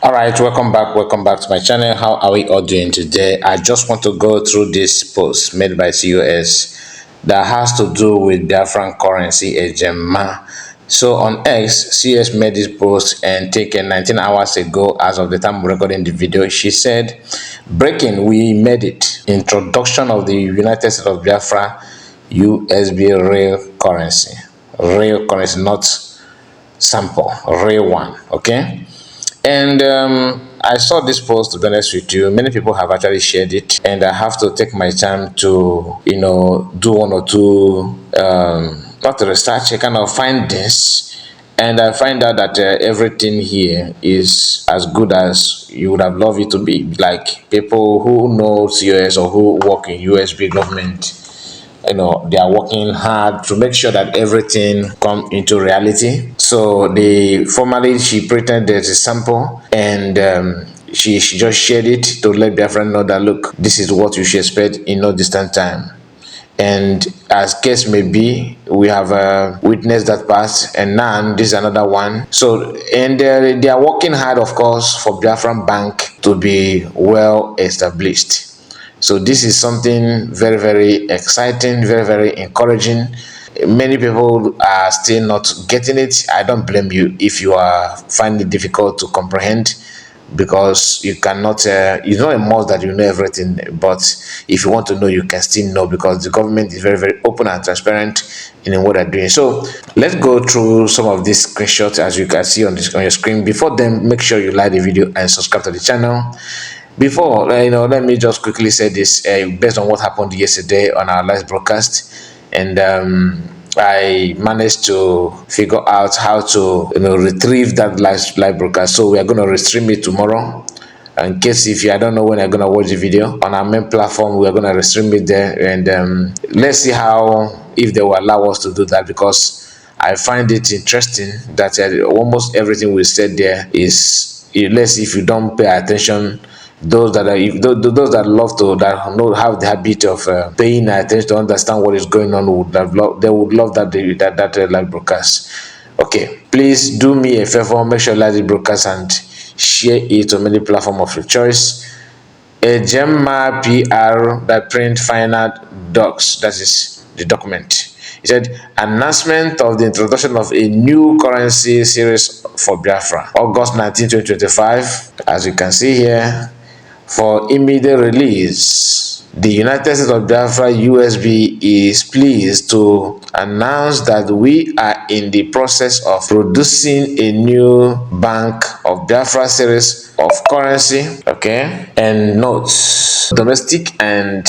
All right, welcome back to my channel. How are we all doing today? I just want to go through this post made by COS that has to do with Biafran currency, Ejemma. So on X, CS made this post and taken 19 hours ago as of the time we're recording the video. She said, breaking, we made it. Introduction of the United States of Biafra USB real currency. Real currency, not sample, real one, okay? And I saw this post, to be honest with you. Many people have actually shared it, and I have to take my time to, do one or two, not research, a kind of findings. And I find out that everything here is as good as you would have loved it to be. Like people who know COS or who work in USB government, they are working hard to make sure that everything come into reality. So they formally, she pretended there's a sample, and she just shared it to let their friend know that, look, this is what you should expect in no distant time. And as case may be, we have witnessed that past, and now this is another one. So, and they are working hard, of course, for Biafran Bank to be well established. So this is something very, very exciting, very, very encouraging. Many people are still not getting it. I don't blame you if you are finding it difficult to comprehend, because you cannot, it's not a must that you know everything, but if you want to know, you can still know, because the government is very, very open and transparent in what they're doing. So let's go through some of these screenshots as you can see on your screen. Before then, make sure you like the video and subscribe to the channel. Before, let me just quickly say this, based on what happened yesterday on our live broadcast, and I managed to figure out how to retrieve that live broadcast. So we are going to restream it tomorrow. In case if you, I don't know when I'm going to watch the video on our main platform, we are going to restream it there, and let's see how, if they will allow us to do that, because I find it interesting that almost everything we said there is, unless if you don't pay attention, those that love to, that know, have the habit of paying attention to understand what is going on, they would love that live broadcast. Okay, please do me a favor, make sure you like the broadcast and share it on many platforms of your choice. Ejemma PR that print final docs, that is the document. He said, announcement of the introduction of a new currency series for Biafra, August 19, 2025. As you can see here, for immediate release, the United States of Biafra USB is pleased to announce that we are in the process of producing a new Bank of Biafra series of currency, okay? And notes, domestic and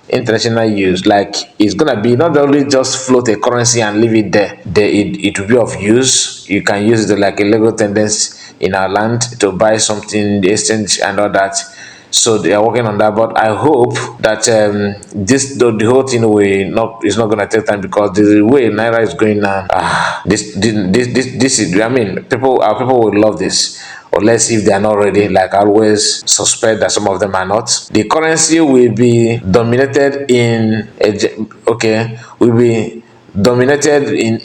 international use. Like, it's gonna be not only just float a currency and leave it there, it will be of use. You can use it like a Lego tendency in our land to buy something, the exchange and all that. So they are working on that, but I hope that the whole thing is not gonna take time, because the way Naira is going now, this is, I mean, our people will love this, unless if they are not ready. Like I always suspect that some of them are not. The currency will be dominated in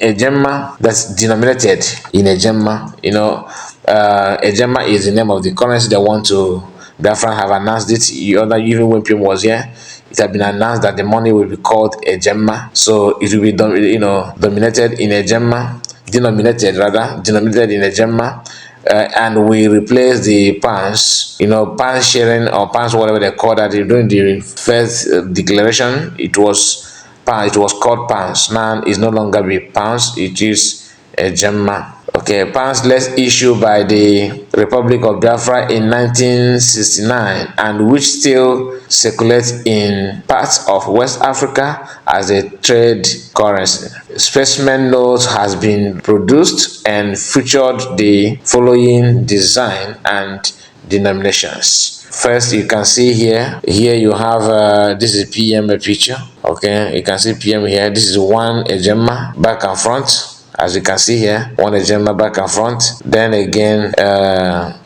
Ejemma, that's denominated in Ejemma. Ejemma is the name of the currency they want to. Biafran have announced it. Even when PM was here, it had been announced that the money will be called Ejemma. So it will be dominated in Ejemma, denominated in Ejemma. And we replace the pounds, pounds sharing or pounds, whatever they call that. During the first declaration, it was called pounds. Now it's no longer be pounds, it is Ejemma. Okay, pounds less issued by the Republic of Biafra in 1969, and which still circulates in parts of West Africa as a trade currency. Specimen notes has been produced and featured the following design and denominations. First, you can see here you have this is PM picture. Okay, you can see PM here. This is one Ejemma back and front. As you can see here, one Ejemma back and front. Then again,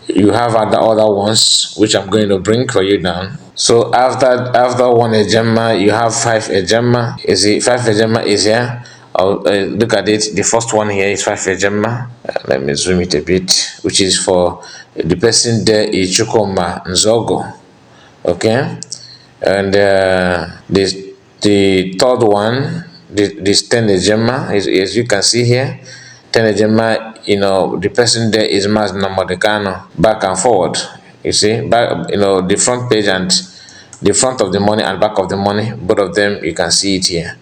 you have the other ones, which I'm going to bring for you down. So after one Ejemma, you have 5 Ejemma. You see, 5 Ejemma is here. Look at it. The first one here is 5 Ejemma. Let me zoom it a bit, which is for the person there is Chukoma Nzogo. Okay, and the third one, this 10 Ejemma, as you can see here, 10 Ejemma, the person there is Mazna Modekano, back and forward. You see, back, the front page and the front of the money and back of the money, both of them, you can see it here.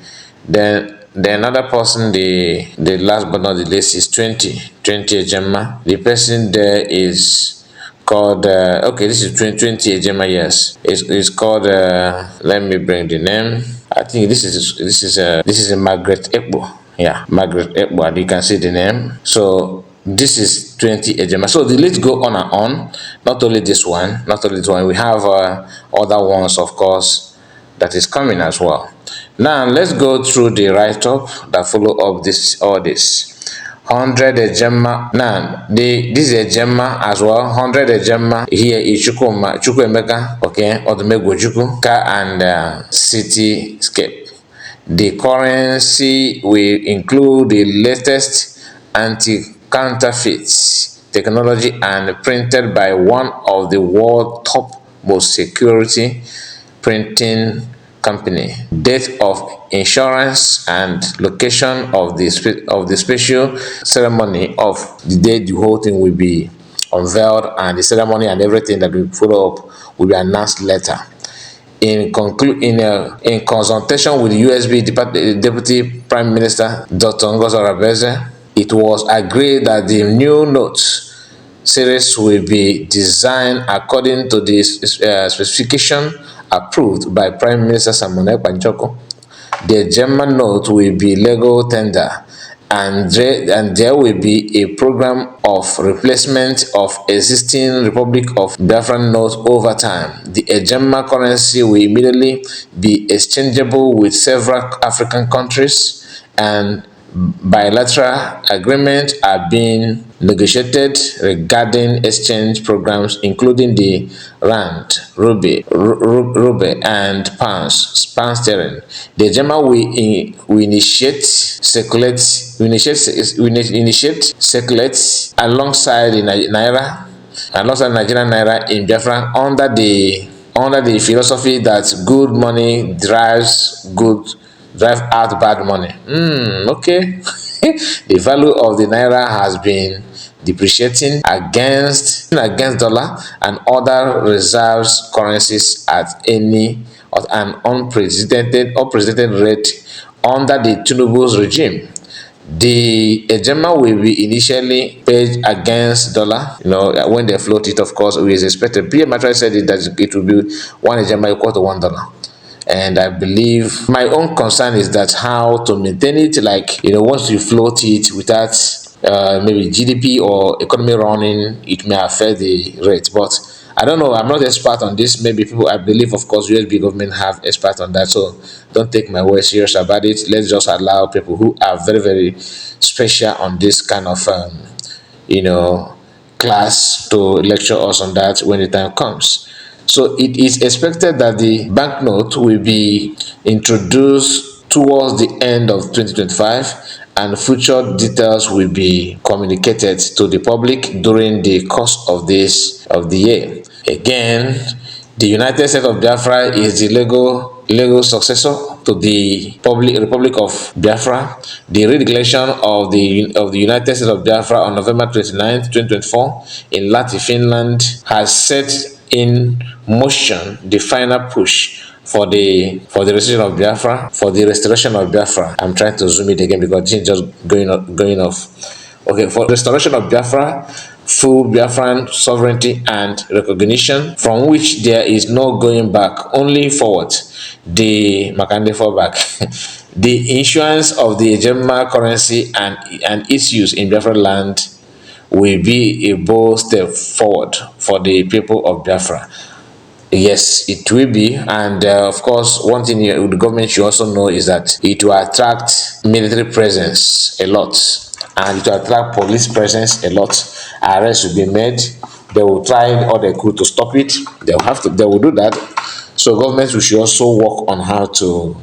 Then the another person, the last but not the least, is 20 Ejemma. The person there is called okay, this is 20 Ejemma. Yes, it's called let me bring the name. I think this is a Margaret Ekbo. Yeah, Margaret Ekbo, and you can see the name. So this is 20 Ejemma. So the list go on and on. Not only this one, we have other ones, of course, that is coming as well. Now let's go through the write-up that follow up all this. 100 Ejemma. Now this is Ejemma as well. 100 Ejemma. Here is Chukwuemeka, okay, Odumegwu Ka and Cityscape. The currency will include the latest anti-counterfeit technology and printed by one of the world's top most security printing company. Date of insurance and location of the special ceremony of the day the whole thing will be unveiled, and the ceremony and everything that will follow up will be announced later. In consultation with the USB Deputy Prime Minister Dr.Ngozi Orabueze, it was agreed that the new notes series will be designed according to the specification approved by Prime Minister Samuel Panchoko. The German note will be legal tender, and there will be a program of replacement of existing Republic of Biafra notes over time. The Ejemma currency will immediately be exchangeable with several African countries, and bilateral agreements are being negotiated regarding exchange programs, including the rand, ruble, and pounds sterling. The Ejemma will initiate circulate alongside the Nigerian naira in Biafra under the philosophy that good money drive out bad money. Okay. The value of the naira has been depreciating against dollar and other reserves currencies at an unprecedented rate under the Tinubu's regime. The Ejemma will be initially paid against dollar, when they float it, of course, we expected. Biafra said that it will be one Ejemma equal to $1. And I believe my own concern is that how to maintain it, like, once you float it without maybe GDP or economy running, it may affect the rate. But I don't know, I'm not expert on this. Maybe people, I believe, of course, USB government have expert on that, so don't take my word serious about it. Let's just allow people who are very, very special on this kind of class to lecture us on that when the time comes. So it is expected that the banknote will be introduced towards the end of 2025, and future details will be communicated to the public during the course of the year. Again, the United States of Biafra is the legal successor to the Republic of Biafra. The redeclaration of the United States of Biafra on November 29, 2024 in Lahti, Finland, has set in motion the final push for the restoration of Biafra. I'm trying to zoom it again because it's just going off. Okay, for restoration of Biafra, full Biafran sovereignty and recognition, from which there is no going back, only forward. The Makande fall back. The issuance of the Ejemma currency and its use in Biafra land will be a bold step forward for the people of Biafra. Yes, it will be. And of course, one thing the government should also know is that it will attract military presence a lot, and it will attract police presence a lot. Arrests will be made. They will try all they could to stop it. They will do that. So government should also work on how to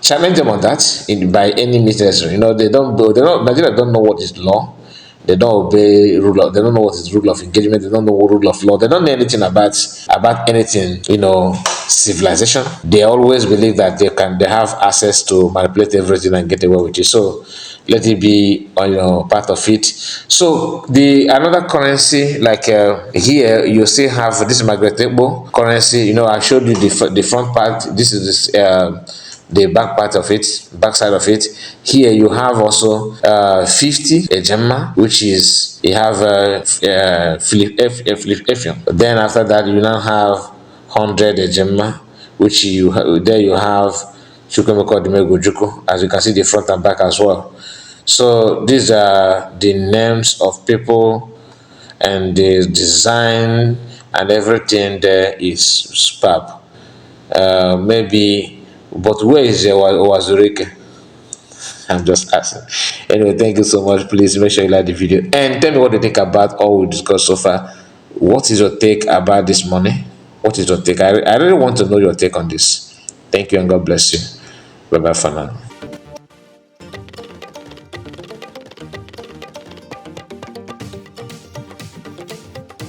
challenge them on that by any means necessary. Nigeria don't know what is law. They don't obey rule of, they don't know what is rule of engagement, they don't know what rule of law, they don't know anything about anything, civilization. They always believe that they have access to manipulate everything and get away with it. So let it be part of it. So the another currency, like here you still have this migratory currency. I showed you the front part. This is this the back part of it, back side of it. Here you have also 50 Ejemma, which is you have Philip Effion. Then after that you now have 100 Ejemma, which there you have Chukwemeko Dimegojuku, as you can see the front and back as well. So these are the names of people, and the design and everything there is superb. Maybe, but where is Wazurike? I'm just asking. Anyway, thank you so much. Please make sure you like the video and tell me what you think about all we discussed so far. What is your take about this money? What is your take? I really want to know your take on this. Thank you and God bless you. Bye bye for now.